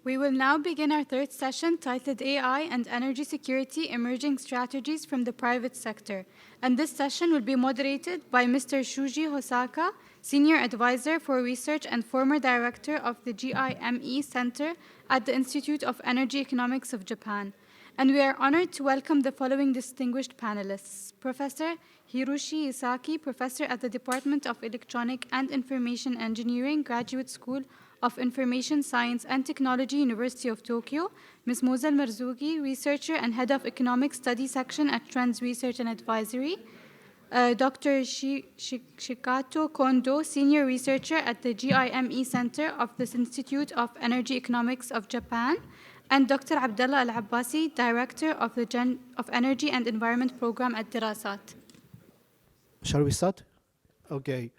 We will now begin our third session titled AI and Energy Security Emerging Strategies from the Private Sector. And this session will be moderated by Mr. Shuji Hosaka, Senior Advisor for Research and former Director of the GIME Center at the Institute of Energy Economics of Japan. And we are honored to welcome the following distinguished panelists: Professor Hiroshi Isaki, Professor at the Department of Electronic and Information Engineering, Graduate School of Information Science and Technology, University of Tokyo; Ms. Mozel Marzougi, Researcher and Head of Economic Study Section at Trends Research and Advisory; Dr. Shikato Kondo, Senior Researcher at the GIME Center of the Institute of Energy Economics of Japan; and Dr. Abdullah Al-Abbasi, Director of the Energy and Environment Program at Dirasat. Shall we start? Okay.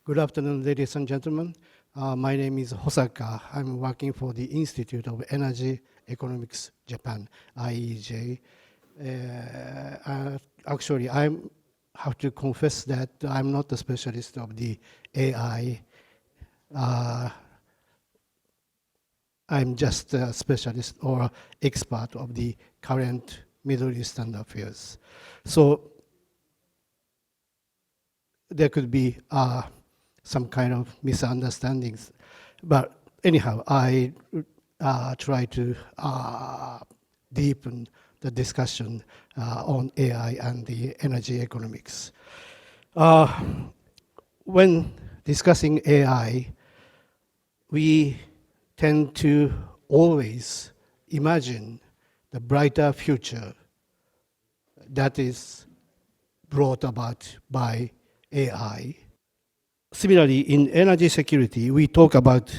Good afternoon, ladies and gentlemen. My name is Hosaka. I'm working for the Institute of Energy Economics Japan, IEJ. Actually, I have to confess that I'm not a specialist of the AI. I'm just a specialist or expert of the current Middle Eastern affairs. So there could be some kind of misunderstandings. But anyhow, I try to deepen the discussion on AI and the energy economics. When discussing AI, we tend to always imagine the brighter future that is brought about by AI. Similarly, in energy security, we talk about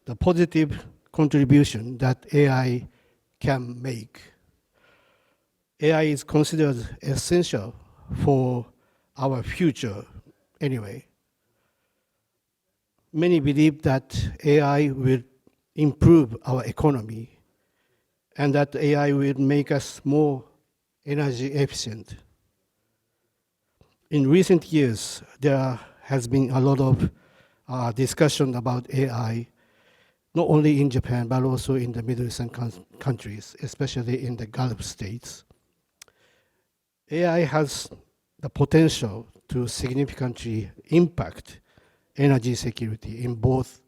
the positive contribution that AI can make. AI is considered essential for our future anyway. Many believe that AI will improve our economy and that AI will make us more energy efficient. In recent years, there has been a lot of discussion about AI, not only in Japan, but also in the Middle Eastern countries, especially in the Gulf states. AI has the potential to significantly impact energy security in both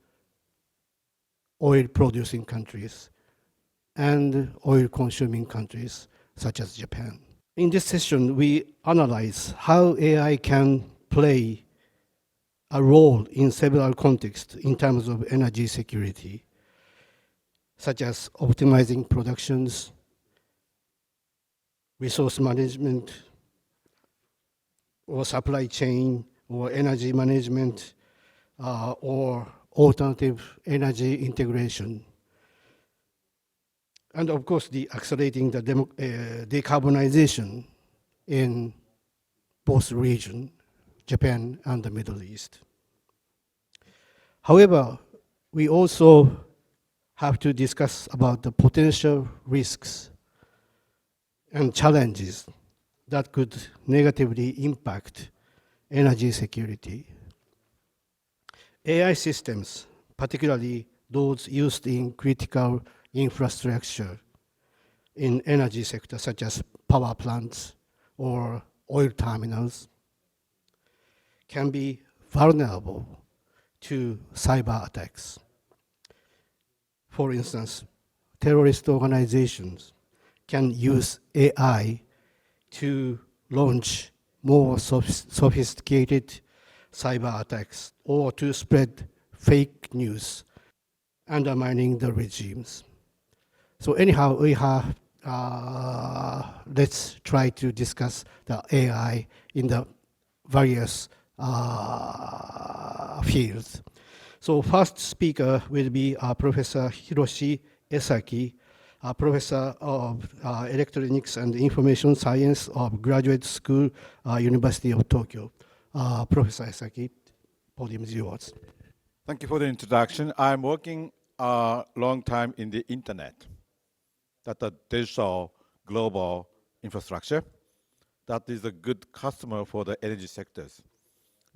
oil-producing countries and oil-consuming countries, such as Japan. In this session, we analyze how AI can play a role in several contexts in terms of energy security, such as optimizing productions, resource management, or supply chain, or energy management, or alternative energy integration. And of course, the accelerating the decarbonization in both regions, Japan and the Middle East. However, we also have to discuss about the potential risks and challenges that could negatively impact energy security. AI systems, particularly those used in critical infrastructure in energy sector, such as power plants or oil terminals, can be vulnerable to cyber attacks. For instance, terrorist organizations can use AI to launch more sophisticated cyber attacks or to spread fake news, undermining the regimes. So anyhow, we have, let's try to discuss the AI in the various fields. So first speaker will be Professor Hiroshi Esaki, Professor of Electronics and Information Science of Graduate School, University of Tokyo. Professor Esaki, podium is yours. Thank you for the introduction. I'm working a long time in the internet, that the digital global infrastructure. That is a good customer for the energy sectors.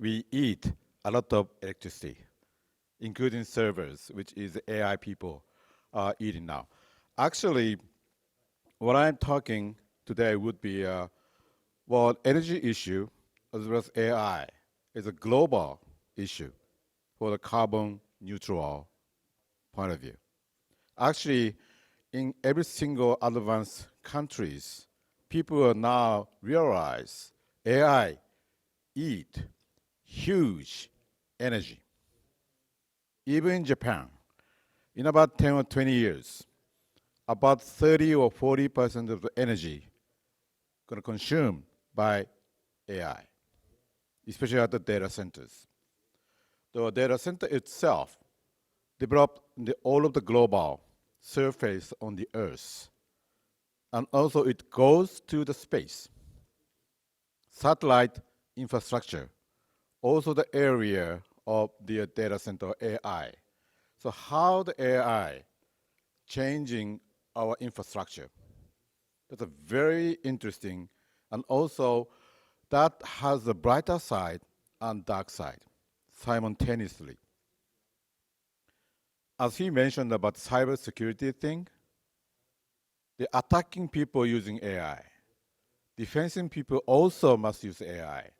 We eat a lot of electricity. including servers, which is the AI people are eating now. Actually, what I'm talking today would be, well, energy issue as well as AI is a global issue for the carbon neutral point of view. Actually, in every single advanced countries, people are now realize AI eat huge energy. Even in Japan, in about 10 or 20 years, about 30 or 40% of the energy going to consume by AI, especially at the data centers. The data center itself developed all of the global surface on the Earth, and also it goes to the space. Satellite infrastructure, also the area of the data center AI. So how the AI changing our infrastructure? That's a very interesting, and also that has the brighter side and dark side simultaneously. As he mentioned about cybersecurity thing, the attacking people using AI, defending people also must use AI.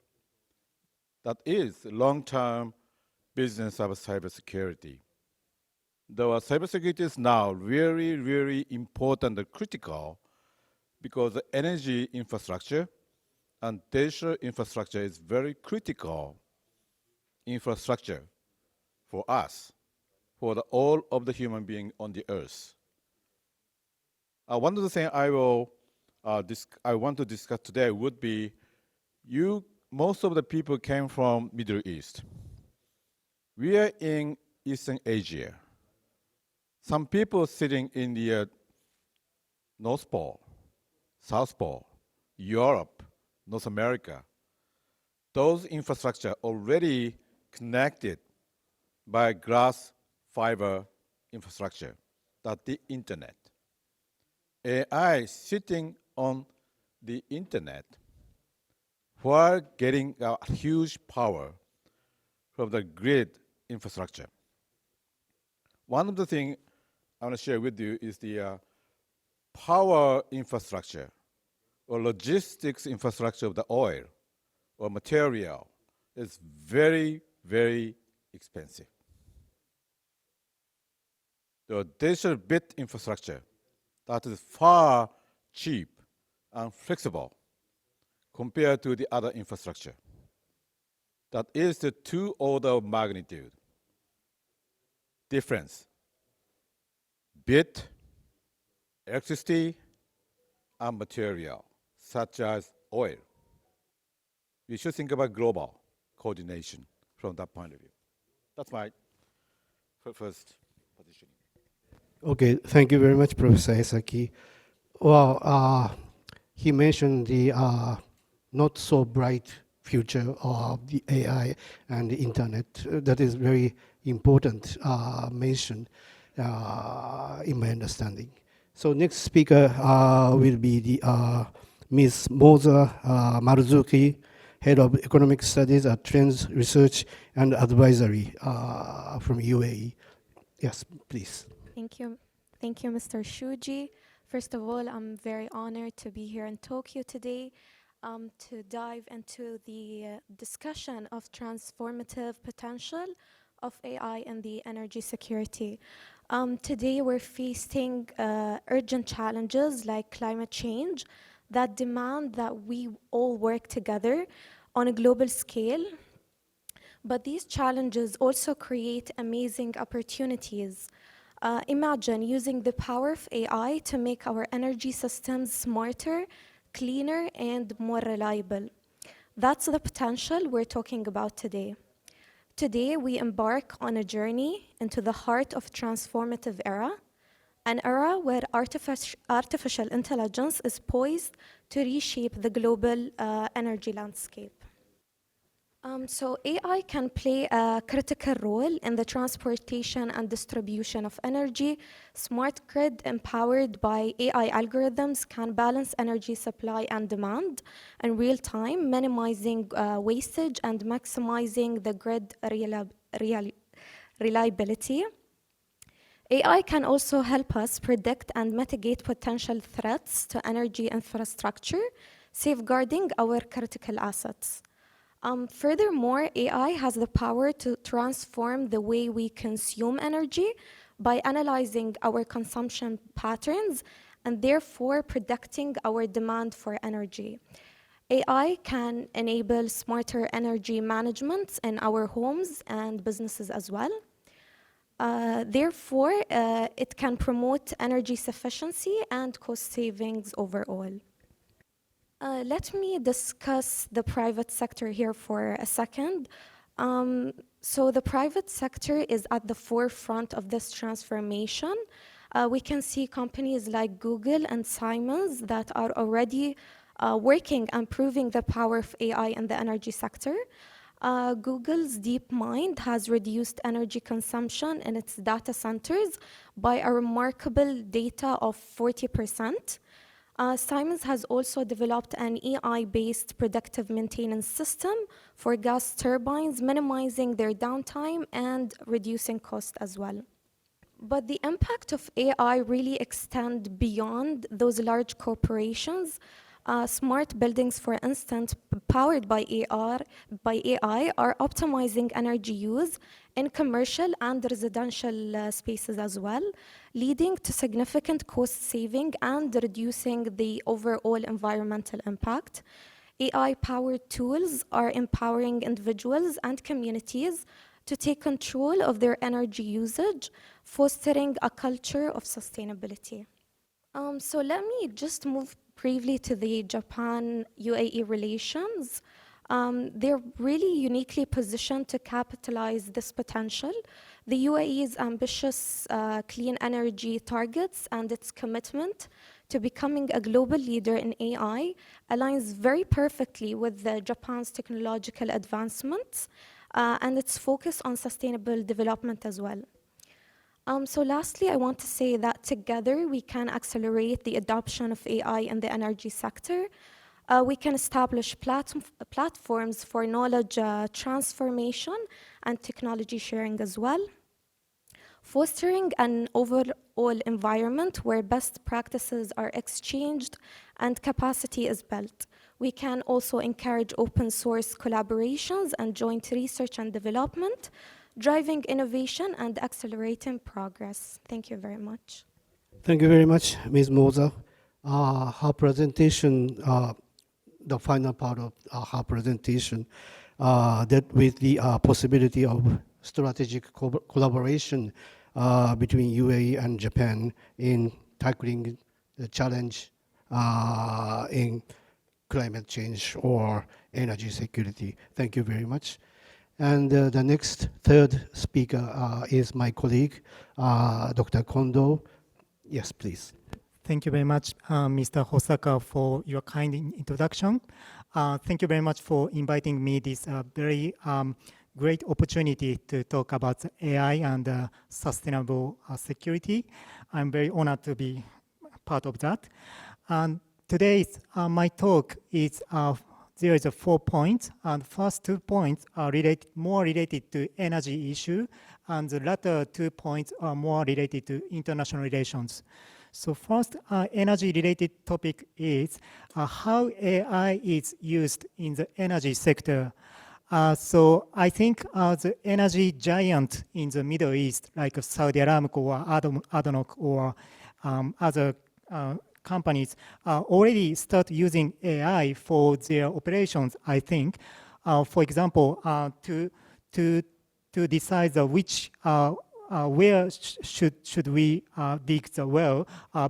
That is long-term business of cybersecurity. Though cybersecurity is now really, really important and critical because the energy infrastructure and digital infrastructure is very critical infrastructure for us, for all of the human being on the earth. One of the things I want to discuss today would be most of the people came from Middle East. We are in Eastern Asia. Some people sitting in the North Pole, South Pole, Europe, North America. Those infrastructure already connected by glass fiber infrastructure, that the internet. AI sitting on the internet while getting a huge power from the grid infrastructure. One of the things I want to share with you is the power infrastructure or logistics infrastructure of the oil or material is very, very expensive. The digital bit infrastructure that is far cheap and flexible compared to the other infrastructure. That is the two order of magnitude difference. Bit, electricity, and material, such as oil. We should think about global coordination from that point of view. That's my first position. Okay, thank you very much, Professor Esaki. Well, he mentioned the not so bright future of the AI and the internet. That is very important mention in my understanding. So next speaker will be the Ms. Moza Maruzuki, Head of Economic Studies at Trends Research and Advisory from UAE. Yes, please. Thank you. Thank you, Mr. Shuji. First of all, I'm very honored to be here in Tokyo today to dive into the discussion of transformative potential of AI and the energy security. Today, we're facing urgent challenges like climate change that demand that we all work together on a global scale. But these challenges also create amazing opportunities. Imagine using the power of AI to make our energy systems smarter, cleaner, and more reliable. That's the potential we're talking about today. Today, we embark on a journey into the heart of transformative era, an era where artificial intelligence is poised to reshape the global energy landscape. So AI can play a critical role in the transportation and distribution of energy. Smart grid empowered by AI algorithms can balance energy supply and demand in real time, minimizing wastage and maximizing the grid reliability. AI can also help us predict and mitigate potential threats to energy infrastructure, safeguarding our critical assets. Furthermore, AI has the power to transform the way we consume energy by analyzing our consumption patterns and therefore predicting our demand for energy. AI can enable smarter energy management in our homes and businesses as well. Therefore, it can promote energy sufficiency and cost savings overall. Let me discuss the private sector here for a second. So the private sector is at the forefront of this transformation. We can see companies like Google and Siemens that are already working and proving the power of AI in the energy sector. Google's DeepMind has reduced energy consumption in its data centers by a remarkable data of 40%. Siemens has also developed an AI-based predictive maintenance system for gas turbines, minimizing their downtime and reducing cost as well. But the impact of AI really extends beyond those large corporations. Smart buildings, for instance, powered by AI, are optimizing energy use in commercial and residential spaces as well, leading to significant cost saving and reducing the overall environmental impact. AI-powered tools are empowering individuals and communities to take control of their energy usage, fostering a culture of sustainability. So let me just move briefly to the Japan-UAE relations. They're really uniquely positioned to capitalize this potential. The UAE's ambitious clean energy targets and its commitment to becoming a global leader in AI aligns very perfectly with Japan's technological advancements and its focus on sustainable development as well. So lastly, I want to say that together we can accelerate the adoption of AI in the energy sector. We can establish platforms for knowledge transformation and technology sharing as well, fostering an overall environment where best practices are exchanged and capacity is built. We can also encourage open source collaborations and joint research and development, driving innovation and accelerating progress. Thank you very much. Thank you very much, Ms. Moza. Her presentation, the final part of her presentation, that with the possibility of strategic collaboration between UAE and Japan in tackling the challenge in climate change or energy security. Thank you very much. And the next third speaker is my colleague, Dr. Kondo. Yes, please. Thank you very much, Mr. Hosaka, for your kind introduction. Thank you very much for inviting me this very great opportunity to talk about AI and sustainable security. I'm very honored to be part of that. And today's my talk is there is 4 points, and first 2 points are more related to energy issue, and the latter 2 points are more related to international relations. So first, energy-related topic is how AI is used in the energy sector. So I think the energy giant in the Middle East, like Saudi Aramco or ADNOC or other companies already start using AI for their operations, I think. For example, to decide which where should we dig the well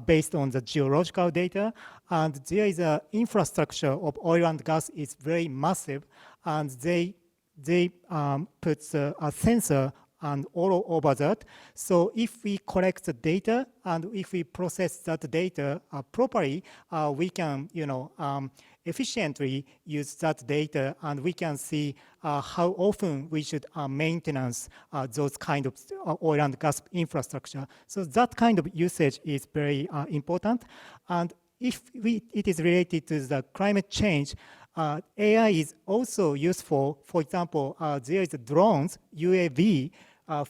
based on the geological data. And there is an infrastructure of oil and gas is very massive, and they put a sensor and all over that. So if we collect the data and if we process that data properly, we can, efficiently use that data, and we can see how often we should maintenance those kind of oil and gas infrastructure. So that kind of usage is very important. And if it is related to the climate change, AI is also useful. For example, there is drones, UAV,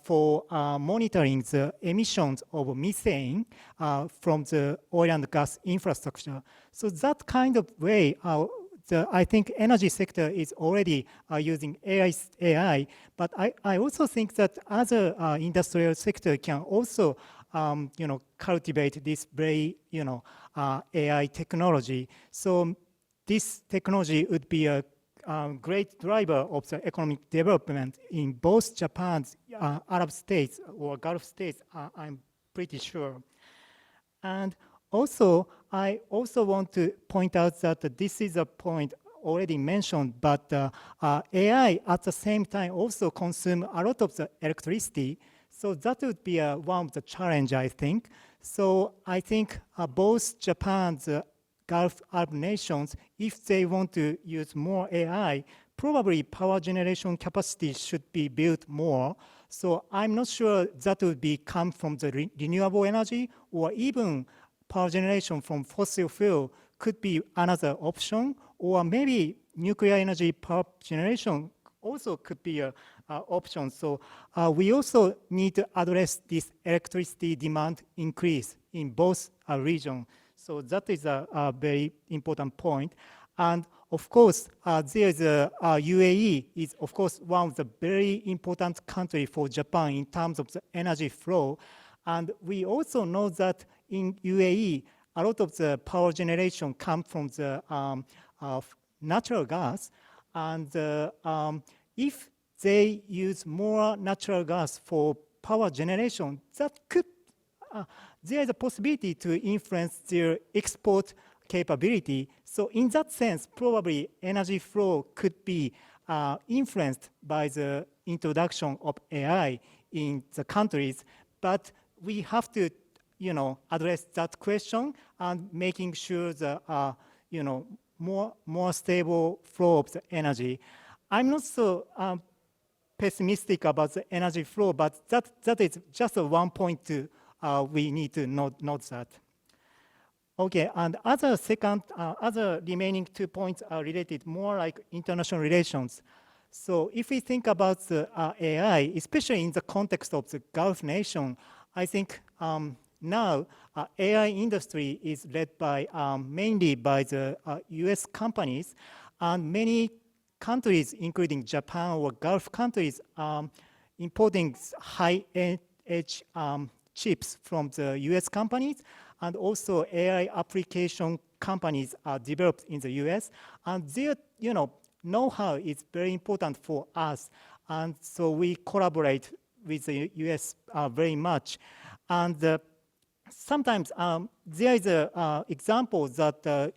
for monitoring the emissions of methane from the oil and gas infrastructure. So that kind of way, I think energy sector is already using AI, but I also think that other industrial sector can also cultivate this very AI technology. So this technology would be a great driver of the economic development in both Japan's Arab states or Gulf states, I'm pretty sure. And also, I also want to point out that this is a point already mentioned, but AI at the same time also consume a lot of the electricity. So that would be one of the challenge, I think. So I think both Japan's Gulf Arab nations, if they want to use more AI, probably power generation capacity should be built more. So I'm not sure that would be come from the renewable energy, or even power generation from fossil fuel could be another option, or maybe nuclear energy power generation also could be an option. So we also need to address this electricity demand increase in both regions. So that is a very important point. And of course, there is UAE is of course one of the very important country for Japan in terms of the energy flow. And we also know that in UAE, a lot of the power generation comes from the natural gas. And if they use more natural gas for power generation, that could there is a possibility to influence their export capability. So in that sense, probably energy flow could be influenced by the introduction of AI in the countries. But we have to, address that question and making sure the, more stable flow of the energy. I'm not so pessimistic about the energy flow, but that is just one point to we need to note that. Okay, and other remaining 2 points are related more like international relations. So if we think about the AI, especially in the context of the Gulf nation, I think now AI industry is led by mainly by the US companies, and many countries, including Japan or Gulf countries, importing high-edge chips from the US companies, and also AI application companies are developed in the US, and their know-how is very important for us, and so we collaborate with the US very much. And sometimes there is an example that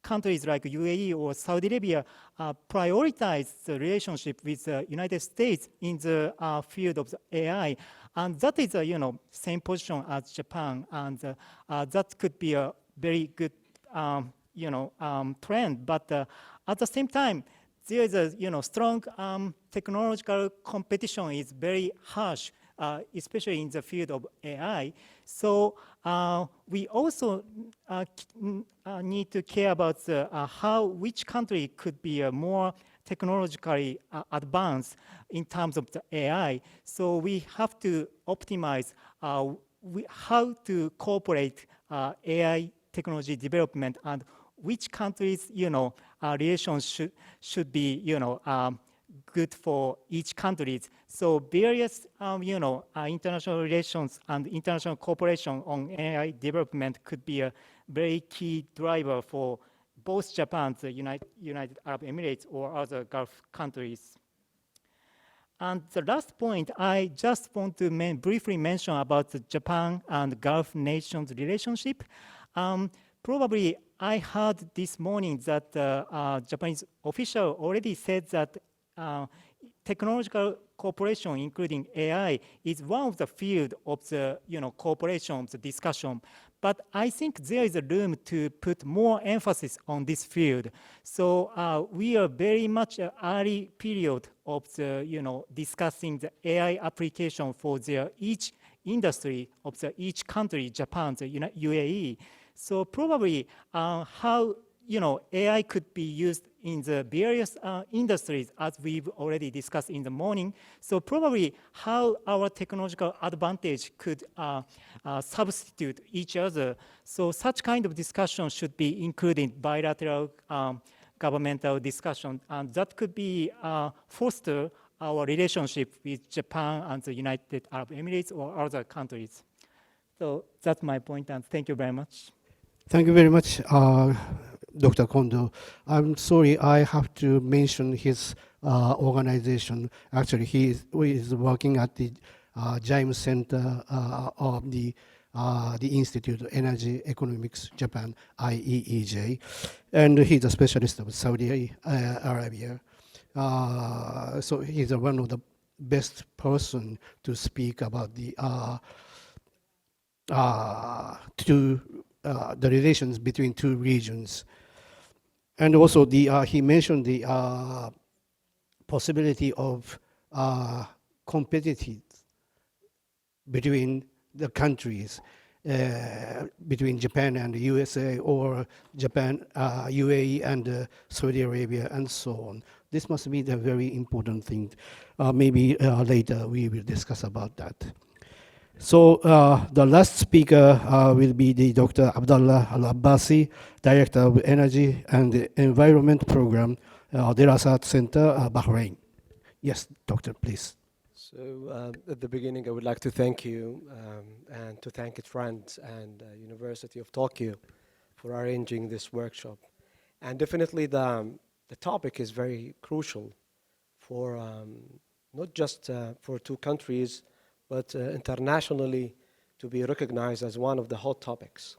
countries like UAE or Saudi Arabia prioritize the relationship with the United States in the field of the AI. And that is a same position as Japan, and that could be a very good trend. But at the same time, there is a strong technological competition is very harsh, especially in the field of AI. So we also need to care about which country could be more technologically advanced in terms of the AI. So we have to optimize how to cooperate AI technology development, and which countries relations should be good for each country. So various international relations and international cooperation on AI development could be a very key driver for both Japan, the United Arab Emirates, or other Gulf countries. And the last point, I just want to briefly mention about the Japan and Gulf nations relationship. Probably I heard this morning that Japanese official already said that technological cooperation, including AI, is one of the field of the cooperation, the discussion. But I think there is a room to put more emphasis on this field. So we are very much an early period of the discussing the AI application for each industry of each country, Japan, the UAE. So probably how AI could be used in the various industries, as we've already discussed in the morning. So probably how our technological advantage could substitute each other. So such kind of discussion should be included bilateral governmental discussion, and that could be foster our relationship with Japan and the United Arab Emirates or other countries. So that's my point, and thank you very much. Thank you very much, Dr. Kondo. I'm sorry, I have to mention his organization. Actually, he is working at the James Center of the Institute of Energy Economics Japan, IEEJ, and he's a specialist of Saudi Arabia. So he's one of the best person to speak about the the relations between two regions. And also he mentioned the possibility of competitive between the countries, between Japan and the USA, or Japan, UAE and Saudi Arabia, and so on. This must be the very important thing. Maybe later we will discuss about that. So the last speaker will be the Dr. Abdullah Al-Abbasi, Director of Energy and Environment Program, Dirasat Center, Bahrain. Yes, Doctor, please. So at the beginning, I would like to thank you and to thank its friends and University of Tokyo for arranging this workshop. And definitely the topic is very crucial for not just for two countries, but internationally to be recognized as one of the hot topics.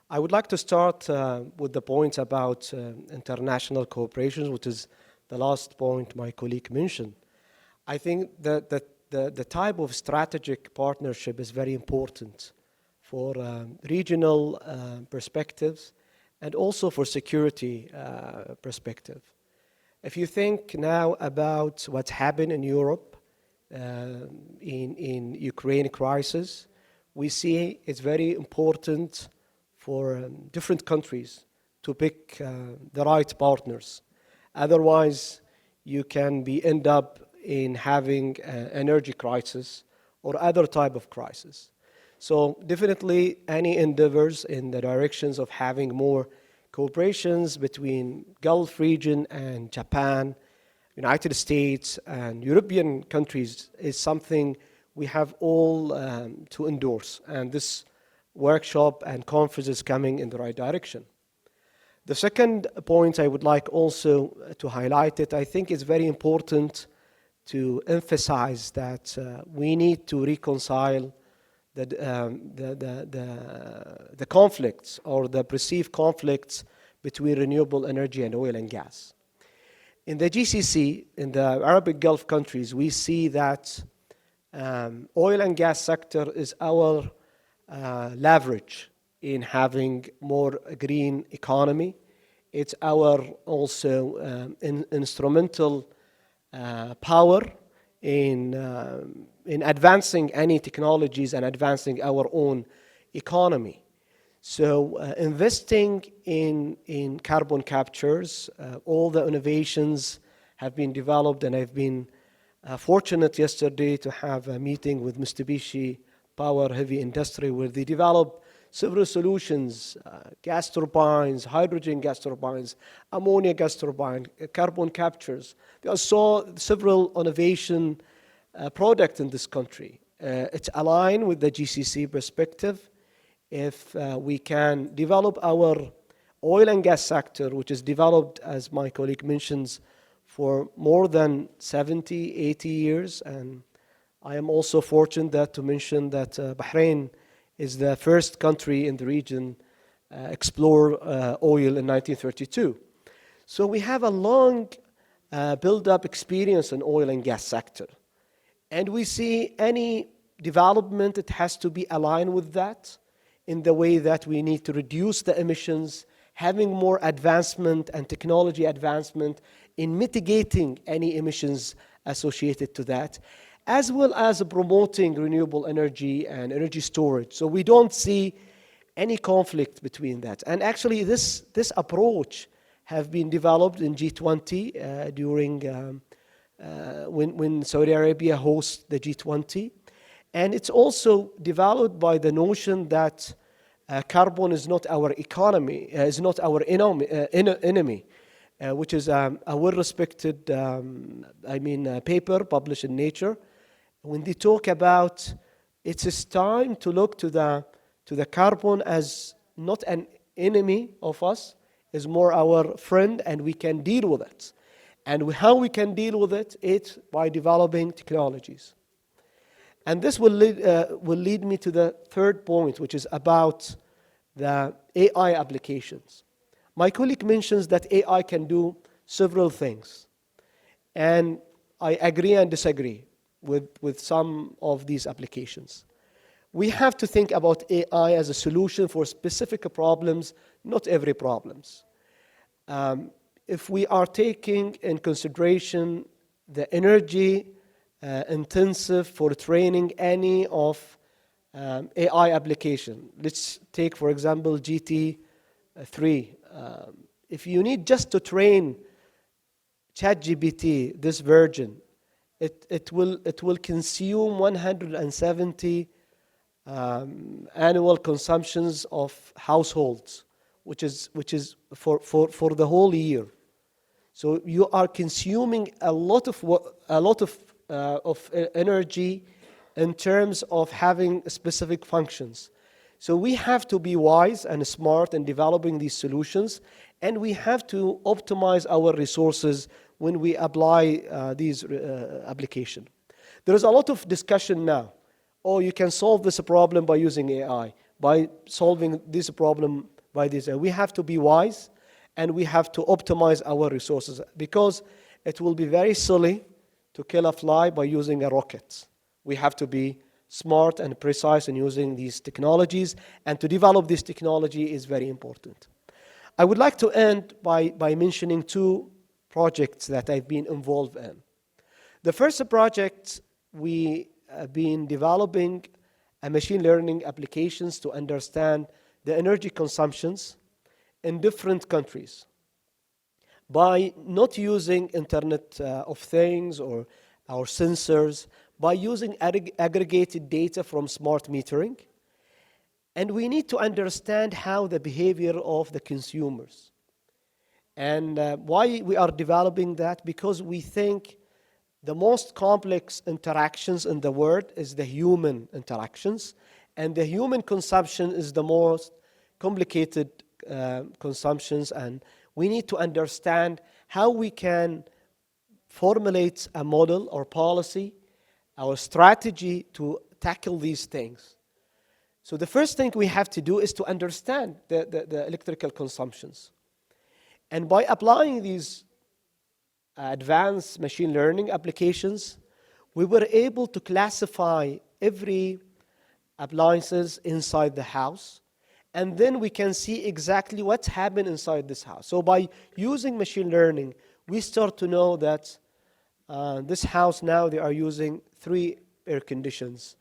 I would like to start with the points about international cooperation, which is the last point my colleague mentioned. I think that the type of strategic partnership is very important for regional perspectives and also for security perspective. If you think now about what's happened in Europe, in Ukraine crisis, we see it's very important for different countries to pick the right partners. Otherwise, you can end up in having energy crisis or other type of crisis. So definitely any endeavors in the directions of having more cooperations between Gulf region and Japan, United States and European countries is something we have all to endorse. And this workshop and conference is coming in the right direction. The second point I would like also to highlight it, I think it's very important to emphasize that we need to reconcile the conflicts or the perceived conflicts between renewable energy and oil and gas. In the GCC, in the Arabic Gulf countries, we see that oil and gas sector is our leverage in having more green economy. It's our also instrumental power in advancing any technologies and advancing our own economy. So investing in carbon captures, all the innovations have been developed, and I've been fortunate yesterday to have a meeting with Mitsubishi Power Heavy Industry where they developed several solutions, gas turbines, hydrogen gas turbines, ammonia gas turbine, carbon captures. There are several innovation products in this country. It's aligned with the GCC perspective. If we can develop our oil and gas sector, which is developed, as my colleague mentions, for more than 70, 80 years, and I am also fortunate to mention that Bahrain is the first country in the region explore oil in 1932. So we have a long build-up experience in oil and gas sector. And we see any development, it has to be aligned with that in the way that we need to reduce the emissions, having more advancement and technology advancement in mitigating any emissions associated to that, as well as promoting renewable energy and energy storage. So we don't see any conflict between that. And actually, this approach have been developed in G20 during when Saudi Arabia hosts the G20. And it's also developed by the notion that carbon is not our economy, is not our enemy, which is a well-respected, paper published in Nature. When they talk about it's time to look to the carbon as not an enemy of us, is more our friend, and we can deal with it. And how we can deal with it? It's by developing technologies. And this will lead me to the third point, which is about the AI applications. My colleague mentions that AI can do several things. And I agree and disagree with some of these applications. We have to think about AI as a solution for specific problems, not every problems. If we are taking in consideration the energy intensive for training any of AI application. Let's take, for example, GT3. If you need just to train ChatGPT, this version, it will consume 170 annual consumptions of households, which is for the whole year. So you are consuming a lot of energy in terms of having specific functions. So we have to be wise and smart in developing these solutions, and we have to optimize our resources when we apply these applications. There is a lot of discussion now. Oh, you can solve this problem by using AI, by solving this problem by this. We have to be wise, and we have to optimize our resources, because it will be very silly to kill a fly by using a rocket. We have to be smart and precise in using these technologies, and to develop this technology is very important. I would like to end by mentioning two projects that I've been involved in. The first project, we have been developing a machine learning applications to understand the energy consumptions in different countries by not using Internet of Things or our sensors, by using aggregated data from smart metering. And we need to understand how the behavior of the consumers. And why we are developing that? Because we think the most complex interactions in the world is the human interactions, and the human consumption is the most complicated consumptions, and we need to understand how we can formulate a model or policy, our strategy to tackle these things. So the first thing we have to do is to understand the electrical consumptions. And by applying these advanced machine learning applications, we were able to classify every appliances inside the house, and then we can see exactly what's happened inside this house. So by using machine learning, we start to know that this house now, they are using 3 air conditions.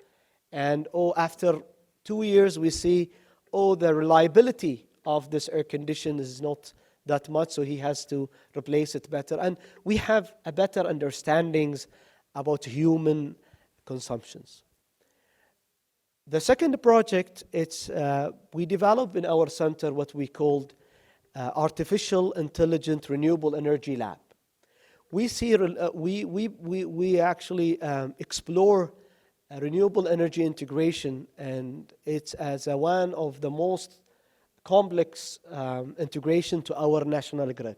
And after 2 years, we see, the reliability of this air condition is not that much, so he has to replace it better. And we have a better understandings about human consumptions. The second project, we developed in our center what we called Artificial Intelligent Renewable Energy Lab. We see we actually explore renewable energy integration, and it's as one of the most complex integration to our national grid.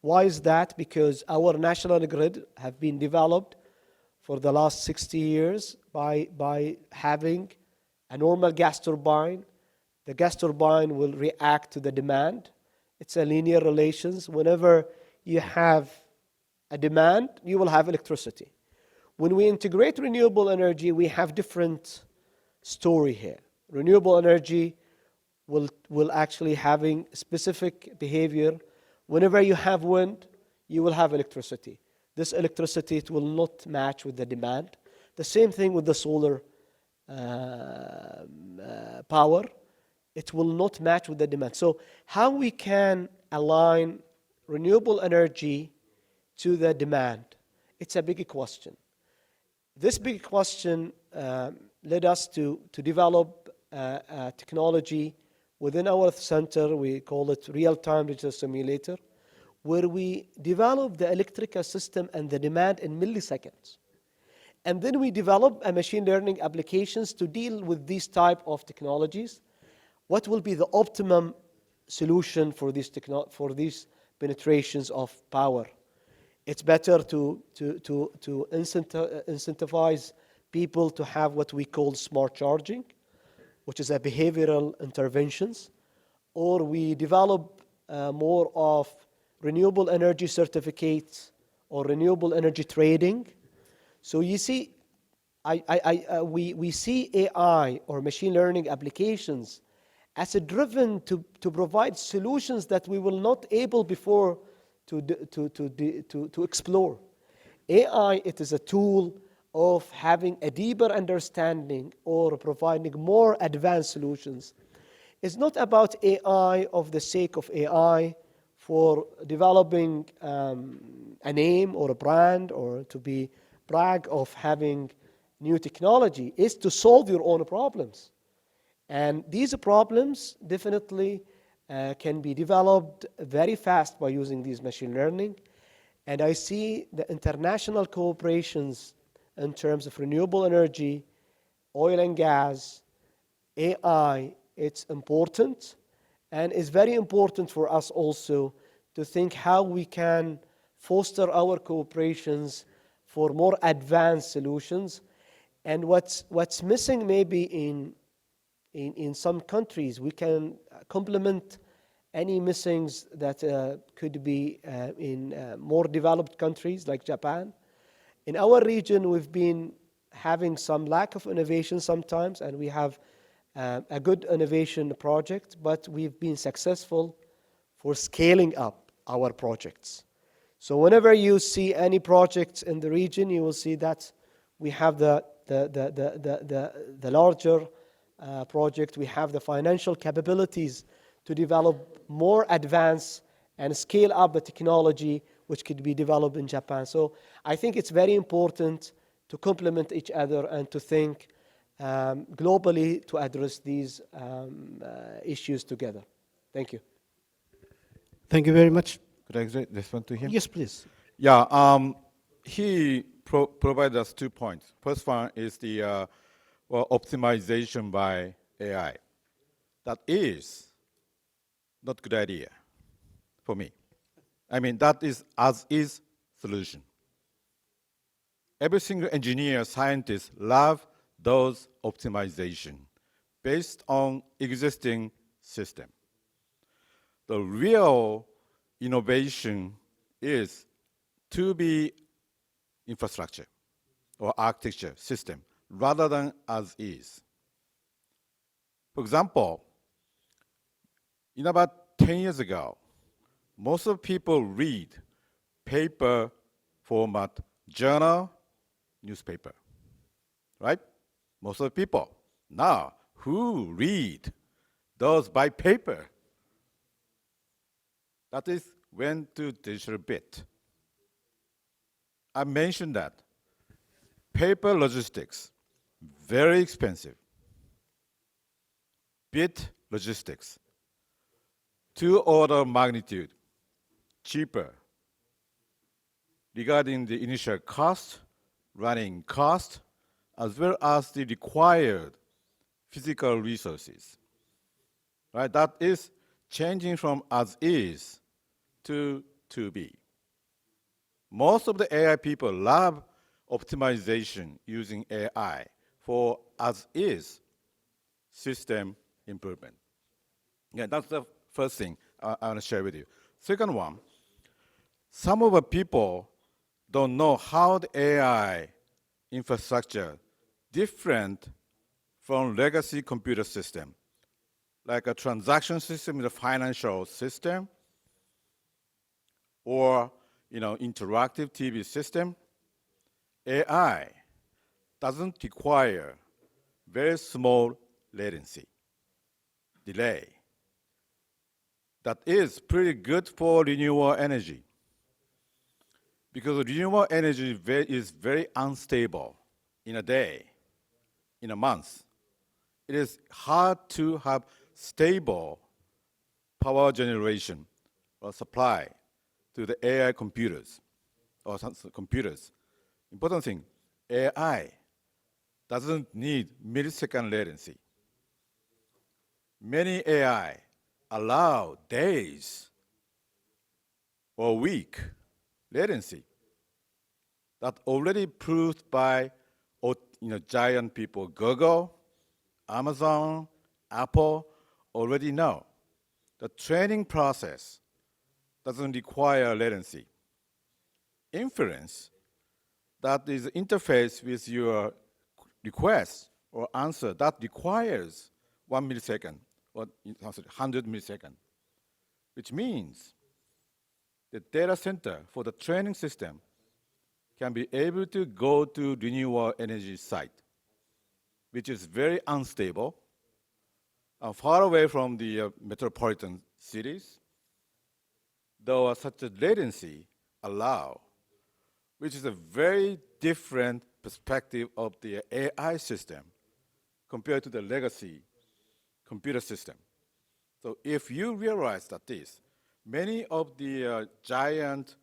Why is that? Because our national grid have been developed for the last 60 years by having a normal gas turbine. The gas turbine will react to the demand. It's a linear relations. Whenever you have a demand, you will have electricity. When we integrate renewable energy, we have different story here. Renewable energy will actually having specific behavior. Whenever you have wind, you will have electricity. This electricity, it will not match with the demand. The same thing with the solar power. it will not match with the demand. So how we can align renewable energy to the demand? It's a big question. This big question led us to develop a technology within our center. We call it real-time digital simulator, where we develop the electrical system and the demand in milliseconds. And then we develop a machine learning applications to deal with these type of technologies. What will be the optimum solution for these penetrations of power? It's better to incentivize people to have what we call smart charging, which is a behavioral interventions, or we develop more of renewable energy certificates or renewable energy trading. So you see, we see AI or machine learning applications as a driven to provide solutions that we will not able before to explore. AI, it is a tool of having a deeper understanding or providing more advanced solutions. It's not about AI of the sake of AI for developing a name or a brand or to be brag of having new technology. It's to solve your own problems. And these problems definitely can be developed very fast by using these machine learning. And I see the international cooperations in terms of renewable energy, oil and gas, AI, it's important. And it's very important for us also to think how we can foster our cooperations for more advanced solutions. And what's missing maybe in some countries, we can complement any missings that could be in more developed countries like Japan. In our region, we've been having some lack of innovation sometimes, and we have a good innovation project, but we've been successful for scaling up our projects. So whenever you see any projects in the region, you will see that we have the larger project, we have the financial capabilities to develop more advanced and scale up the technology which could be developed in Japan. So I think it's very important to complement each other and to think globally to address these issues together. Thank you. Thank you very much. Could I respond to him? Yes, please. Yeah, he provided us 2 points. First one is the optimization by AI. That is not a good idea for me. I mean, that is as-is solution. Every single engineer, scientist love those optimization based on existing system. The real innovation is to be infrastructure or architecture system rather than as is. For example, in about 10 years ago, most of people read paper format journal, newspaper, right? Most of the people. Now, who read those by paper? That is went to digital bit. I mentioned that. Paper logistics, very expensive. Bit logistics, 2 order of magnitude cheaper regarding the initial cost, running cost, as well as the required physical resources. Right? That is changing from as is to be. Most of the AI people love optimization using AI for as is system improvement. Yeah, that's the first thing I want to share with you. Second one, some of the people don't know how the AI infrastructure different from legacy computer system, like a transaction system in the financial system, or interactive TV system. AI doesn't require very small latency. delay. That is pretty good for renewable energy, because renewable energy is very unstable in a day, in a month. It is hard to have stable power generation or supply to the AI computers or computers. Important thing, AI doesn't need millisecond latency. Many AI allow days or week latency. That already proved by giant people. Google, Amazon, Apple already know. The training process doesn't require latency. Inference, that is interface with your request or answer, that requires 1 millisecond or 100 milliseconds, which means the data center for the training system can be able to go to renewable energy site, which is very unstable, far away from the metropolitan cities, though such a latency allow, which is a very different perspective of the AI system compared to the legacy computer system. So if you realize that many of the giant,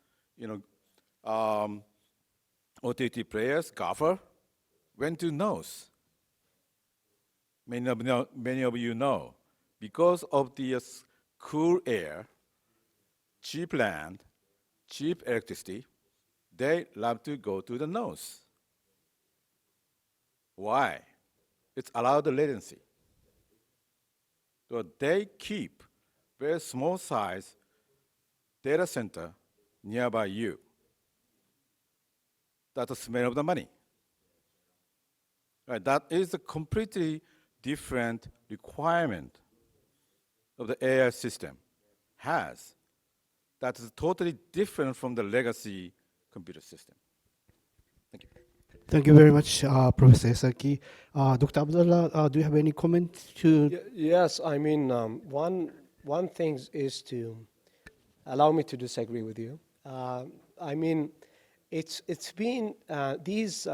OTT players, GAFA, went to nose. Many of you know, because of the cool air, cheap land, cheap electricity, they love to go to the nose. Why? It's allowed the latency. So they keep very small size data center nearby you. That's the smell of the money. Right, that is a completely different requirement of the AI system has. That is totally different from the legacy computer system. Thank you. Thank you very much, Professor Esaki. Dr. Abdullah, do you have any comments to? Yes, I mean, one thing is to allow me to disagree with you. I mean, it's been these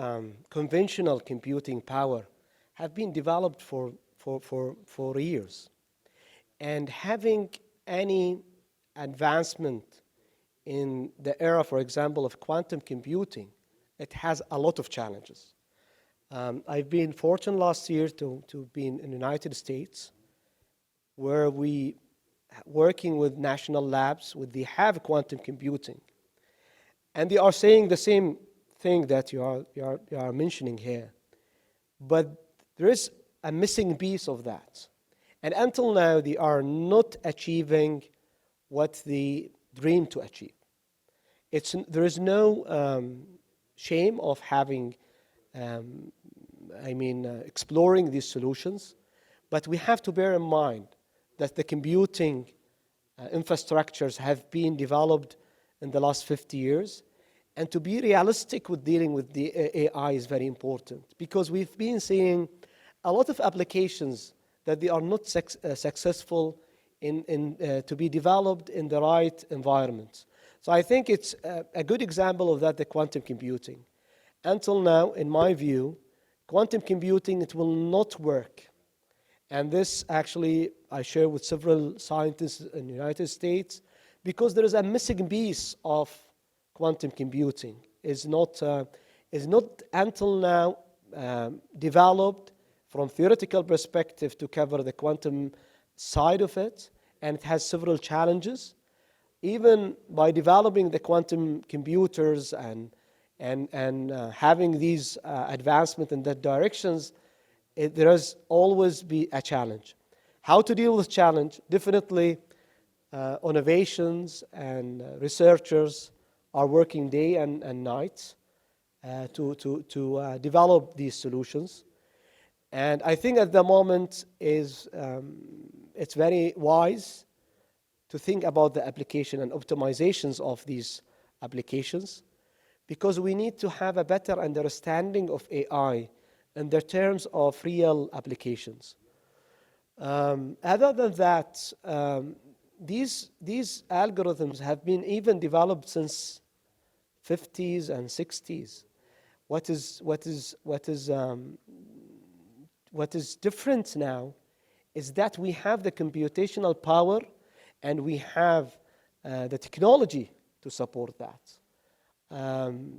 conventional computing power have been developed for years, and having any advancement in the era, for example, of quantum computing, it has a lot of challenges. I've been fortunate last year to be in the United States, where we working with national labs, they have quantum computing, and they are saying the same thing that you are mentioning here, but there is a missing piece of that, and until now they are not achieving what they dream to achieve. There is no shame of having, exploring these solutions, but we have to bear in mind that the computing infrastructures have been developed in the last 50 years, and to be realistic with dealing with the AI is very important, because we've been seeing a lot of applications that they are not successful to be developed in the right environment. So I think it's a good example of that, the quantum computing. Until now, in my view, quantum computing, it will not work. And this actually I share with several scientists in the United States, because there is a missing piece of quantum computing. Is not until now developed from theoretical perspective to cover the quantum side of it, and it has several challenges. Even by developing the quantum computers and having these advancements in that directions, there has always be a challenge. How to deal with challenge? Definitely, innovations and researchers are working day and night to develop these solutions. And I think at the moment it's very wise to think about the application and optimizations of these applications, because we need to have a better understanding of AI in the terms of real applications. Other than that, these algorithms have been even developed since 50s and 60s. What is different now is that we have the computational power and we have the technology to support that.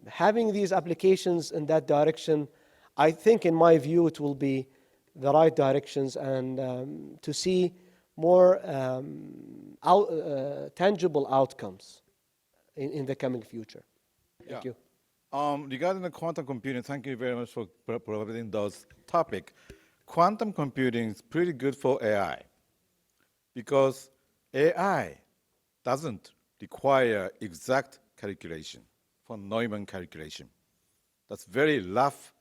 Having these applications in that direction, I think, in my view, it will be the right directions, and to see more tangible outcomes in the coming future. Thank you. Regarding the quantum computing, thank you very much for providing those topics. Quantum computing is pretty good for AI because AI doesn't require exact calculation for Neumann calculation. That's very rough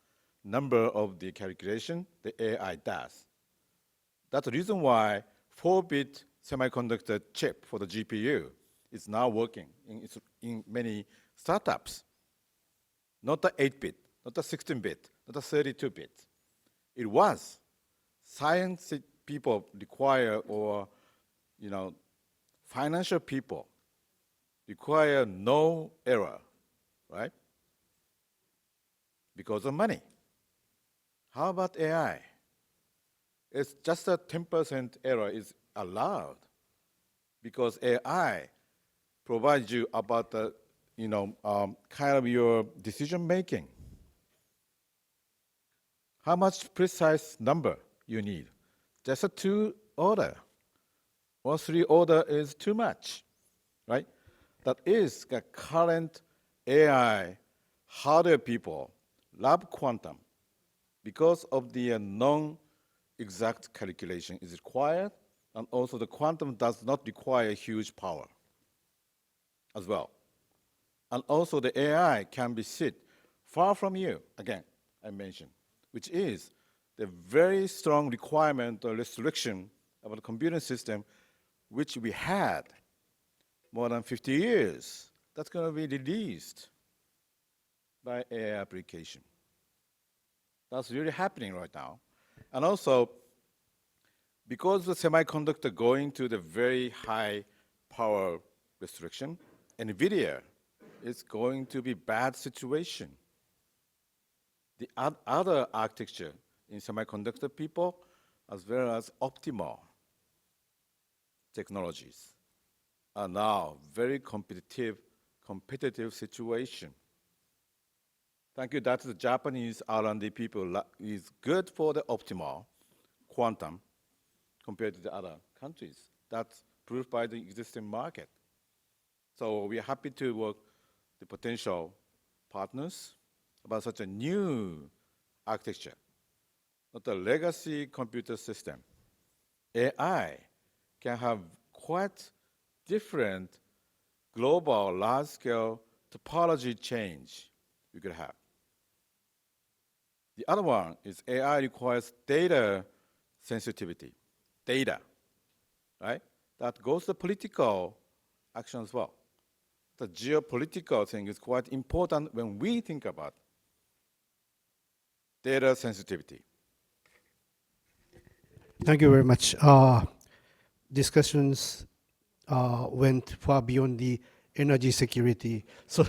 number of the calculation the AI does. That's the reason why 4-bit semiconductor chip for the GPU is now working in many startups. Not the 8-bit, not the 16-bit, not the 32-bit. It was. Science people require, or financial people require no error, right? Because of money. How about AI? It's just a 10% error is allowed because AI provides you about the kind of your decision making. How much precise number you need? Just a 2 order or 3 order is too much, right? That is the current AI hardware people love quantum because of the non-exact calculation is required, and also the quantum does not require huge power as well. And also the AI can be sit far from you, again, I mentioned, which is the very strong requirement or restriction of the computing system which we had more than 50 years. That's going to be released by AI application. That's really happening right now. And also, because the semiconductor going to the very high power restriction, NVIDIA is going to be bad situation. The other architecture in semiconductor people, as well as optimal technologies, are now very competitive situation. Thank you. That's the Japanese R&D people is good for the optimal quantum compared to the other countries. That's proved by the existing market. So we are happy to work the potential partners about such a new architecture, not a legacy computer system. AI can have quite different global large-scale topology change we could have. The other one is AI requires data sensitivity, data, right? That goes to political action as well. The geopolitical thing is quite important when we think about data sensitivity. Thank you very much. Discussions went far beyond the energy security. So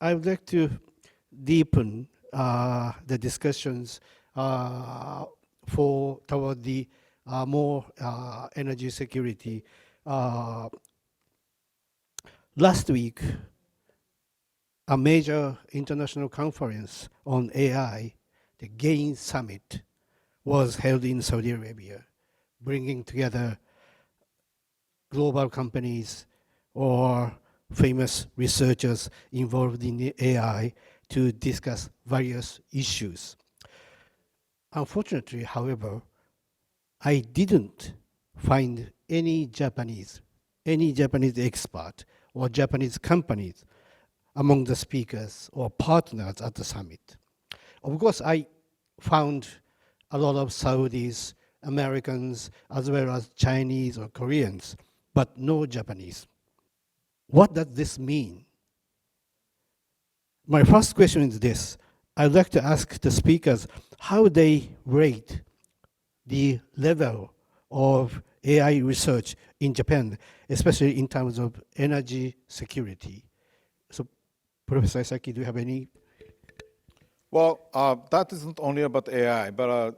I would like to deepen the discussions toward the more energy security. Last week, a major international conference on AI, the GAIN Summit, was held in Saudi Arabia, bringing together global companies or famous researchers involved in AI to discuss various issues. Unfortunately, however, I didn't find any Japanese expert or Japanese companies among the speakers or partners at the summit. Of course, I found a lot of Saudis, Americans, as well as Chinese or Koreans, but no Japanese. What does this mean? My first question is this. I'd like to ask the speakers how they rate the level of AI research in Japan, especially in terms of energy security. So, Professor Isaki, do you have any? Well, that isn't only about AI, but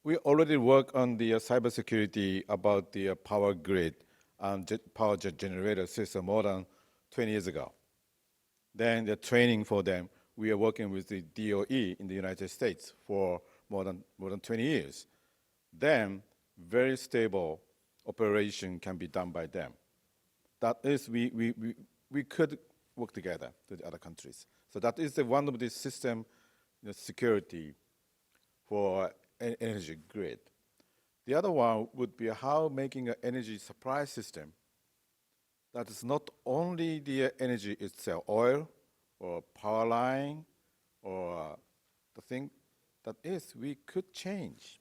we already work on the cybersecurity about the power grid and power generator system more than 20 years ago. Then the training for them, we are working with the DOE in the United States for more than 20 years. Then very stable operation can be done by them. That is, we could work together with the other countries. So that is one of the system security for energy grid. The other one would be how making an energy supply system that is not only the energy itself, oil or power line or the thing that is, we could change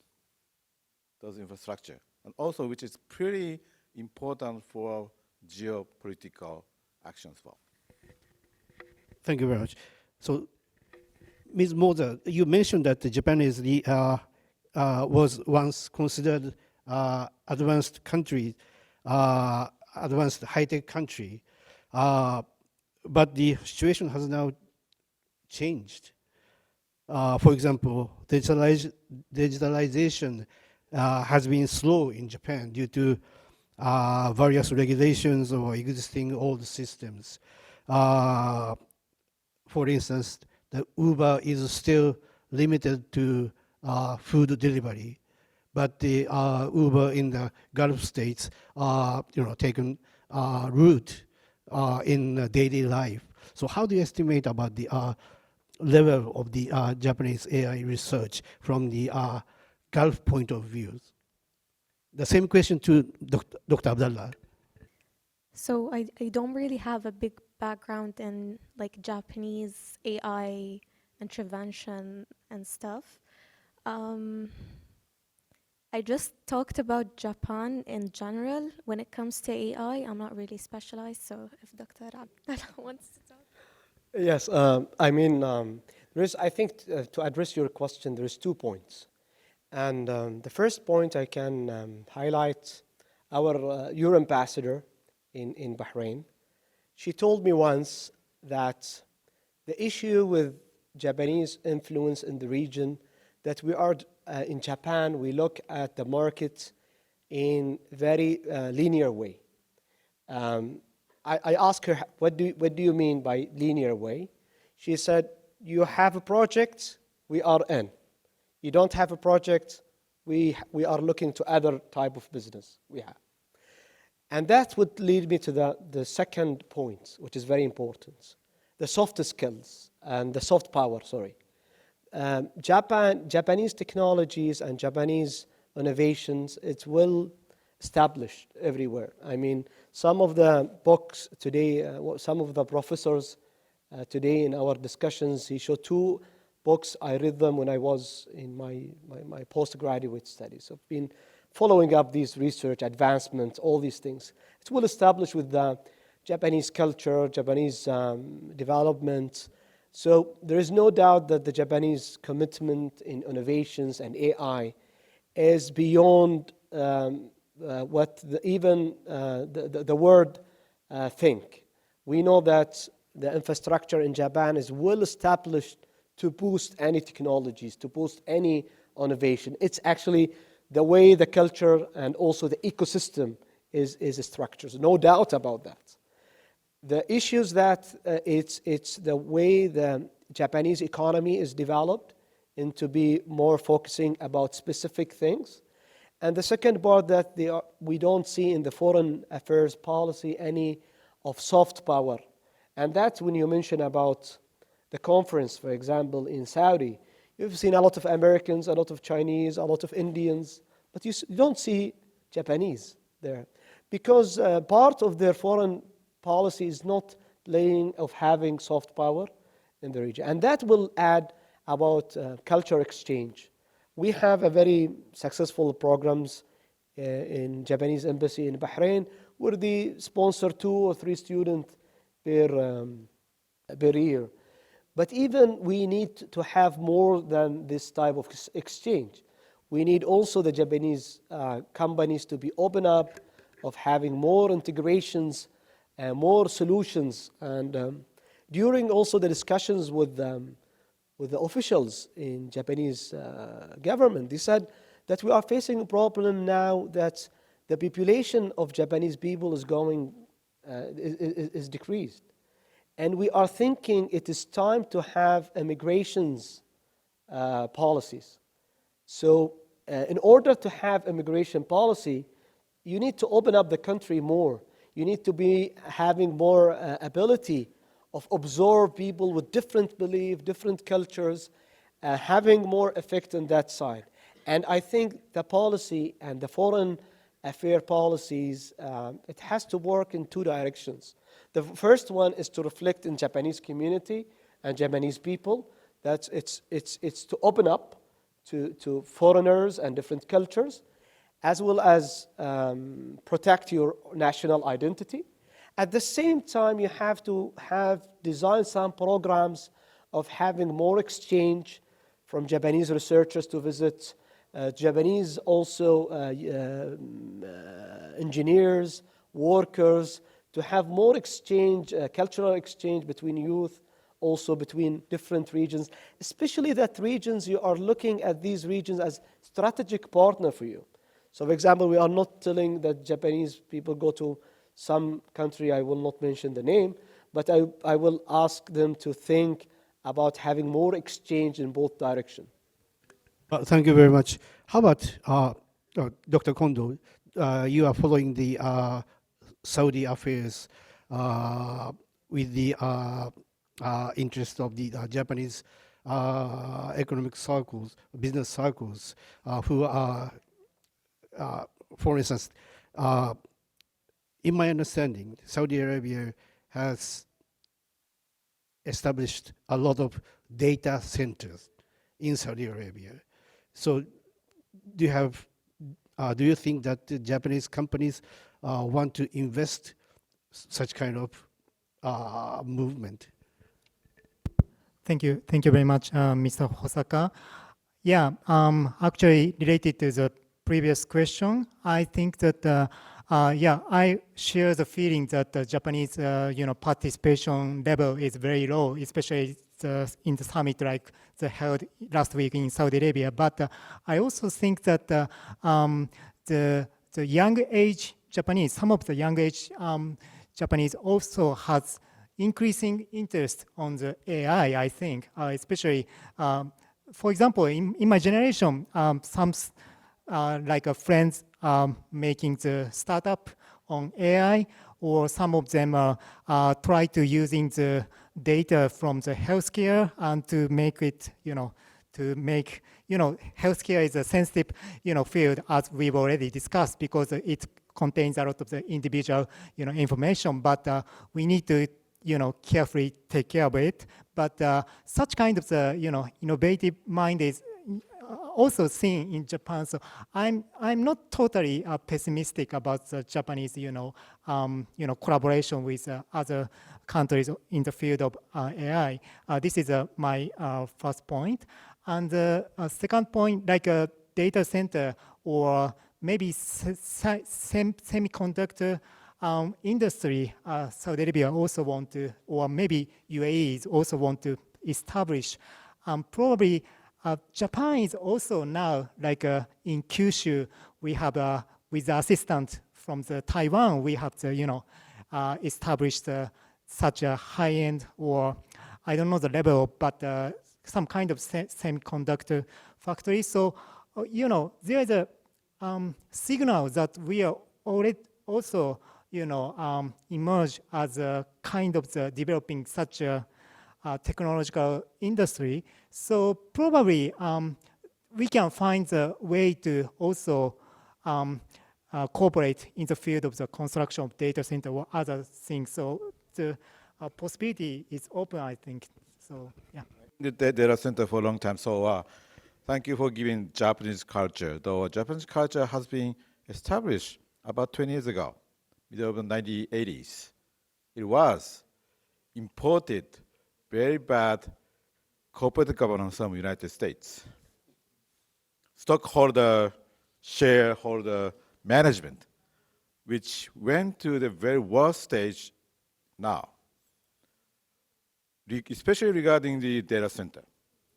those infrastructure. And also, which is pretty important for geopolitical actions for. Thank you very much. So, Ms. Moza, you mentioned that Japan is was once considered advanced country, advanced high-tech country, but the situation has now changed. For example, digitalization has been slow in Japan due to various regulations or existing old systems. For instance, the Uber is still limited to food delivery, but the Uber in the Gulf states are taken root in daily life. So how do you estimate about the level of the Japanese AI research from the Gulf point of view? The same question to Dr. Abdallah. So I don't really have a big background in like Japanese AI intervention and stuff. I just talked about Japan in general. When it comes to AI, I'm not really specialized, so if Dr. Abdallah wants to talk. Yes, I think to address your question, there's 2 points. And the first point I can highlight your ambassador in Bahrain. She told me once that the issue with Japanese influence in the region, that we are in Japan, we look at the market in very linear way. I asked her, what do you mean by linear way? She said, you have a project, we are in. You don't have a project, we are looking to other type of business we have. And that would lead me to the second point, which is very important. The soft skills and the soft power, sorry. Japanese technologies and Japanese innovations, it's well established everywhere. I mean, some of the books today, some of the professors today in our discussions, he showed 2 books. I read them when I was in my postgraduate studies. So I've been following up these research advancements, all these things. It's well established with the Japanese culture, Japanese development. So there is no doubt that the Japanese commitment in innovations and AI is beyond what even the word think. We know that the infrastructure in Japan is well established to boost any technologies, to boost any innovation. It's actually the way the culture and also the ecosystem is structured. No doubt about that. The issues that it's the way the Japanese economy is developed into be more focusing about specific things. And the second part that we don't see in the foreign affairs policy any of soft power. And that's when you mention about the conference, for example, in Saudi. You've seen a lot of Americans, a lot of Chinese, a lot of Indians, but you don't see Japanese there. Because part of their foreign policy is not playing of having soft power in the region. And that will add about culture exchange. We have a very successful programs in Japanese embassy in Bahrain where they sponsor 2 or 3 students per year. But even we need to have more than this type of exchange. We need also the Japanese companies to be open up of having more integrations and more solutions. And during also the discussions with the officials in Japanese government, they said that we are facing a problem now that the population of Japanese people is going is decreased. And we are thinking it is time to have immigrations policies. So in order to have immigration policy, you need to open up the country more. You need to be having more ability of absorb people with different belief, different cultures, having more effect on that side. And I think the policy and the foreign affair policies, it has to work in two directions. The first one is to reflect in Japanese community and Japanese people. That it's to open up to foreigners and different cultures, as well as protect your national identity. At the same time, you have to design some programs of having more exchange from Japanese researchers to visit Japanese also engineers, workers, to have more exchange, cultural exchange between youth, also between different regions, especially that regions you are looking at these regions as strategic partner for you. So for example, we are not telling that Japanese people go to some country, I will not mention the name, but I will ask them to think about having more exchange in both directions. Thank you very much. How about Dr. Kondo? You are following the Saudi affairs with the interest of the Japanese economic circles, business circles, who are, for instance, in my understanding, Saudi Arabia has established a lot of data centers in Saudi Arabia. So do you think that the Japanese companies want to invest such kind of movement? Thank you very much, Mr. Hosaka. Yeah, actually related to the previous question, I think that I share the feeling that the Japanese participation level is very low, especially in the summit like the held last week in Saudi Arabia. But I also think that the young age Japanese, some of the young age Japanese also has increasing interest on the AI, I think, especially, for example, in my generation, some like friends making the startup on AI, or some of them try to using the data from the healthcare and to make it, healthcare is a sensitive, field, as we've already discussed, because it contains a lot of the individual, information, but we need to, carefully take care of it. But such kind of the, innovative mind is also seen in Japan. So I'm not totally pessimistic about the Japanese, collaboration with other countries in the field of AI. This is my first point. And the second point, like a data center or maybe semiconductor industry, Saudi Arabia also want to, or maybe UAE also want to establish. Probably Japan is also now, like in Kyushu, we have with the assistant from the Taiwan, we have to, established such a high-end, or I don't know the level, but some kind of semiconductor factory. So, there is a signal that we are already also, emerge as a kind of the developing such a technological industry. So probably we can find a way to also cooperate in the field of the construction of data center or other things. So the possibility is open, I think. So yeah. The data center for a long time. So thank you for giving Japanese culture. Though Japanese culture has been established about 20 years ago, middle of the 1980s. It was imported very bad corporate governance of the United States. Stockholder, shareholder management, which went to the very worst stage now, especially regarding the data center,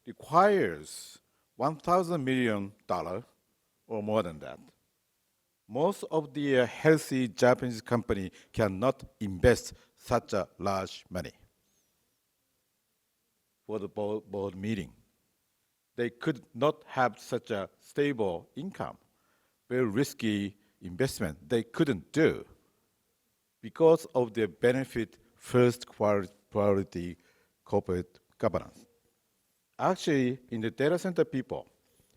requires $1,000 million or more than that. Most of the healthy Japanese company cannot invest such a large money for the board meeting. They could not have such a stable income, very risky investment they couldn't do because of the benefit first priority corporate governance. Actually, in the data center people,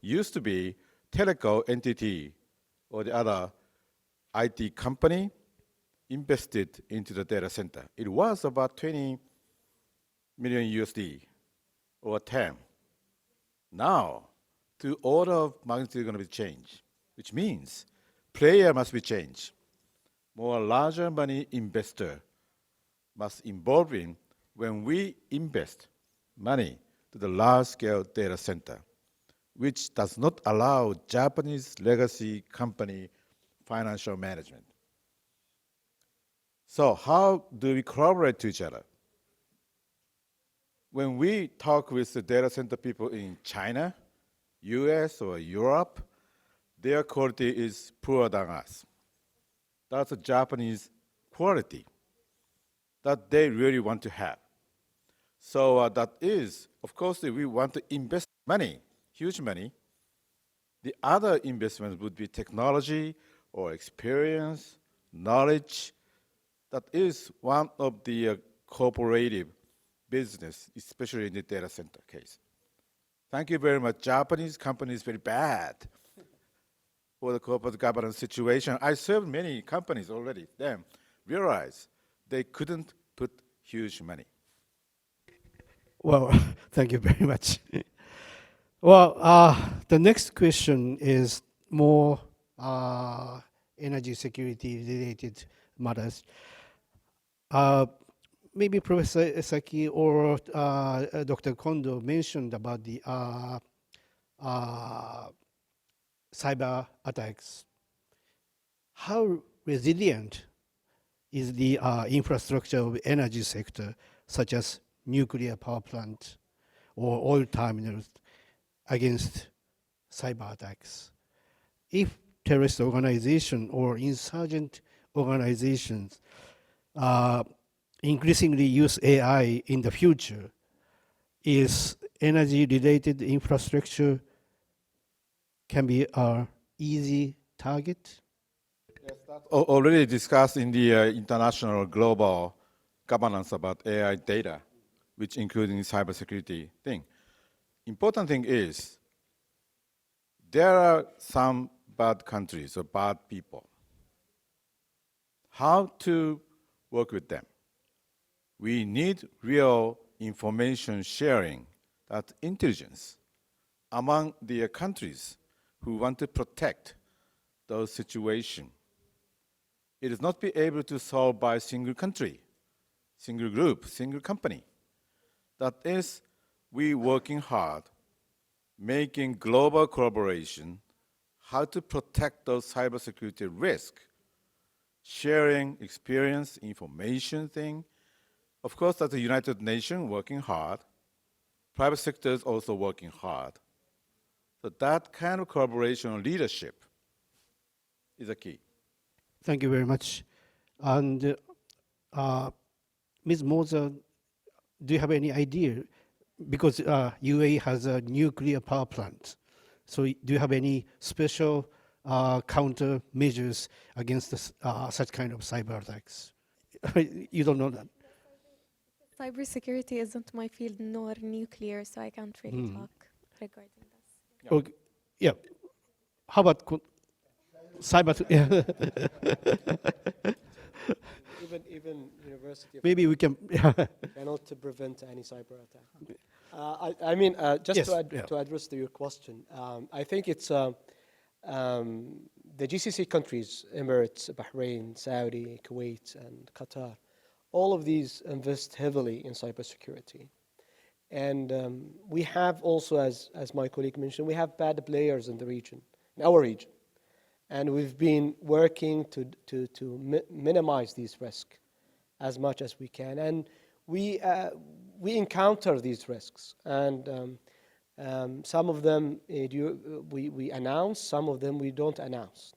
used to be telco entity or the other IT company invested into the data center. It was about 20 million USD or 10. Now, the order of magnitude is going to be changed, which means player must be changed. More larger money investor must involve in when we invest money to the large-scale data center, which does not allow Japanese legacy company financial management. So how do we collaborate to each other? When we talk with the data center people in China, US, or Europe, their quality is poorer than us. That's a Japanese quality that they really want to have. So that is, of course, we want to invest money, huge money. The other investments would be technology or experience, knowledge. That is one of the cooperative business, especially in the data center case. Thank you very much. Japanese company is very bad for the corporate governance situation. I served many companies already. Then realized they couldn't put huge money. Well, thank you very much. Well, the next question is more energy security related matters. Maybe Professor Esaki or Dr. Kondo mentioned about the cyber attacks. How resilient is the infrastructure of energy sector, such as nuclear power plant or oil terminals, against cyber attacks? If terrorist organization or insurgent organizations increasingly use AI in the future, is energy-related infrastructure can be an easy target? Yes, that's already discussed in the international global governance about AI data, which including cybersecurity thing. Important thing is, there are some bad countries or bad people. How to work with them? We need real information sharing, that intelligence, among the countries who want to protect those situations. It is not be able to solve by single country, single group, single company. That is, we working hard, making global collaboration, how to protect those cybersecurity risks, sharing experience, information thing. Of course, that's the United Nations working hard. Private sector is also working hard. So that kind of collaboration and leadership is a key. Thank you very much. And Ms. Moser, do you have any idea? Because UAE has a nuclear power plant. So do you have any special counter measures against this, such kind of cyber attacks? You don't know that? Cybersecurity isn't my field, nor nuclear, so I can't really talk regarding this. Yeah. Okay. Yeah. How about cyber? Even University of Maybe we can. cannot to prevent any cyber attack. I mean, just Yes, to address your question, I think it's the GCC countries, Emirates, Bahrain, Saudi, Kuwait, and Qatar. All of these invest heavily in cybersecurity. And we have also, as my colleague mentioned, we have bad players in the region, in our region. And we've been working to minimize these risks as much as we can. And we encounter these risks. And some of them we announce, some of them we don't announce.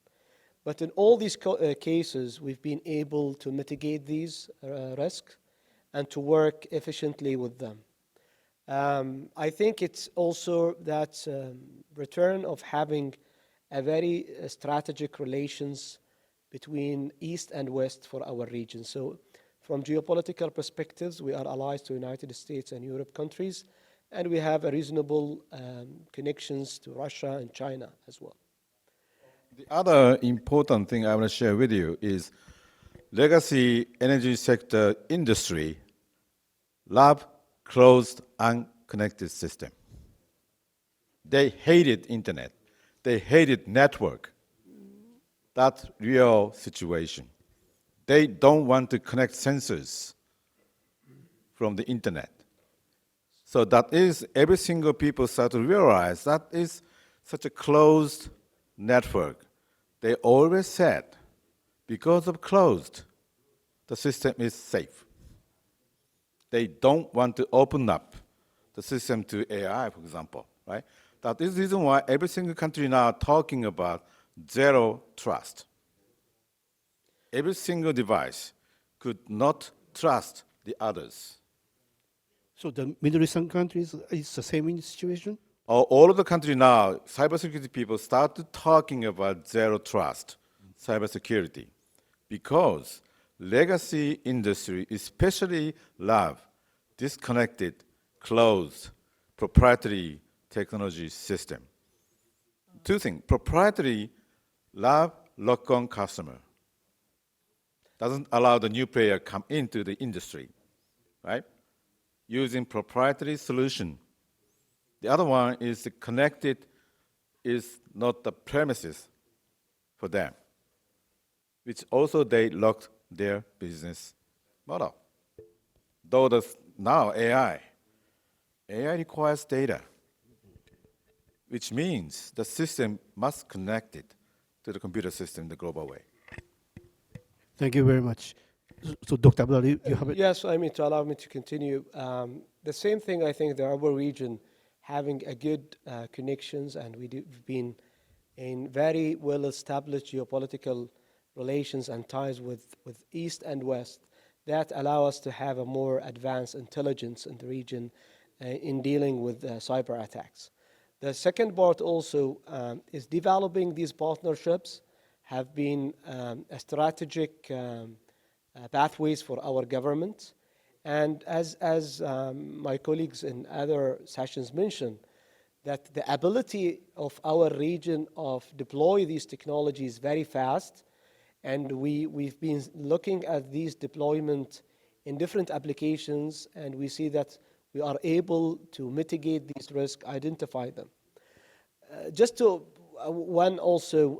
But in all these cases, we've been able to mitigate these risks and to work efficiently with them. I think it's also that return of having a very strategic relations between East and West for our region. So from geopolitical perspectives, we are allies to United States and Europe countries, and we have a reasonable connections to Russia and China as well. The other important thing I want to share with you is legacy energy sector industry love closed, unconnected system. They hated internet. They hated network. That's real situation. They don't want to connect sensors from the internet. So that is, every single people start to realize that is such a closed network. They always said, because of closed, the system is safe. They don't want to open up the system to AI, for example, right? That is the reason why every single country now talking about zero trust. Every single device could not trust the others. So the Middle Eastern countries is the same in the situation? All of the country now, cybersecurity people started talking about zero trust, cybersecurity, because legacy industry especially love disconnected, closed, proprietary technology system. Two things, proprietary love lock-on customer. Doesn't allow the new player come into the industry, right? Using proprietary solution. The other one is the connected is not the premises for them, which also they locked their business model. Though now AI requires data, which means the system must connect it to the computer system in the global way. Thank you very much. So Dr. Abdullah, you have it? Yes, I mean, to allow me to continue. The same thing, I think, the our region having a good connections, and we've been in very well-established geopolitical relations and ties with East and West that allow us to have a more advanced intelligence in the region in dealing with cyber attacks. The second part also is developing these partnerships have been a strategic pathways for our government. And as my colleagues in other sessions mentioned, that the ability of our region of deploy these technologies very fast, and we've been looking at these deployment in different applications, and we see that we are able to mitigate these risks, identify them. Just to one also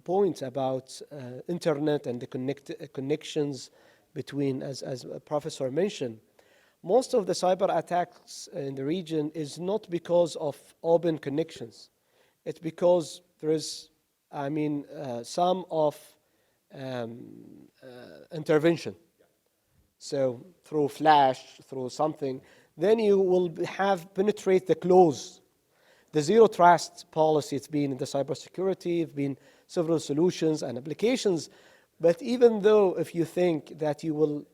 point about internet and the connections between, as a professor mentioned, most of the cyber attacks in the region is not because of open connections. It's because there is, some of intervention. So through flash, through something, then you will have penetrate the close. The zero trust policy, it's been in the cybersecurity, it's been several solutions and applications. But even though if you think that you will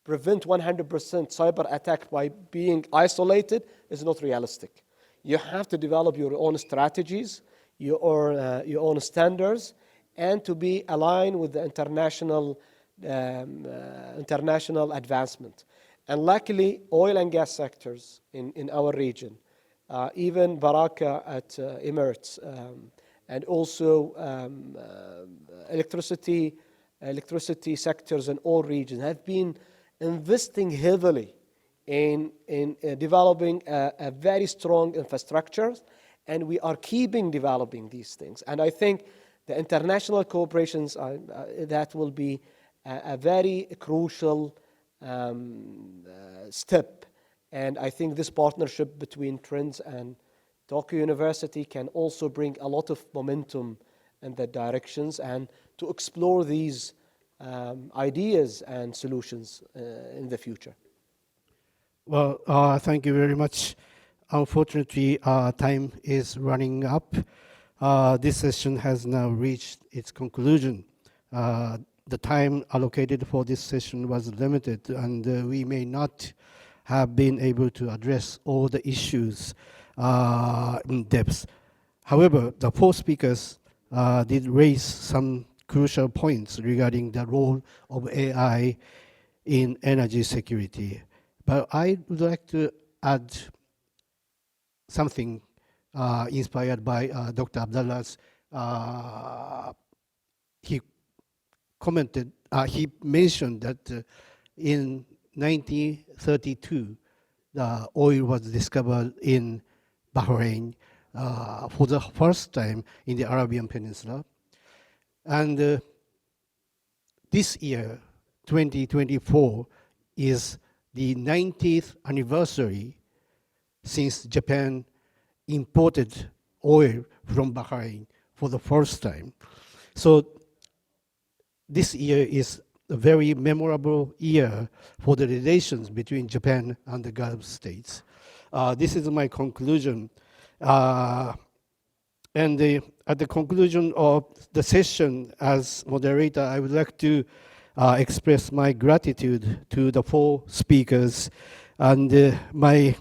prevent 100% cyber attack by being isolated, is not realistic. You have to develop your own strategies, your own standards, and to be aligned with the international advancement. And luckily, oil and gas sectors in our region, even Baraka at Emirates, and also electricity sectors in all regions have been investing heavily in developing a very strong infrastructure, and we are keeping developing these things. And I think the international cooperations that will be a very crucial step And I think this partnership between Trends and Tokyo University can also bring a lot of momentum in that directions and to explore these ideas and solutions in the future. Well, thank you very much. Unfortunately, time is running up. This session has now reached its conclusion. The time allocated for this session was limited, and we may not have been able to address all the issues in depth. However, the four speakers did raise some crucial points regarding the role of AI in energy security. But I would like to add something inspired by Dr. Abdallah's. He commented, he mentioned that in 1932, the oil was discovered in Bahrain for the first time in the Arabian Peninsula. And this year, 2024, is the 90th anniversary since Japan imported oil from Bahrain for the first time. So this year is a very memorable year for the relations between Japan and the Gulf states. This is my conclusion. At the conclusion of the session, as moderator, I would like to express my gratitude to the four speakers, and my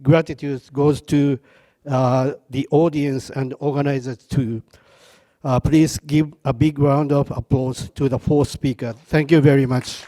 gratitude goes to the audience and organizers too. Please give a big round of applause to the four speakers. Thank you very much.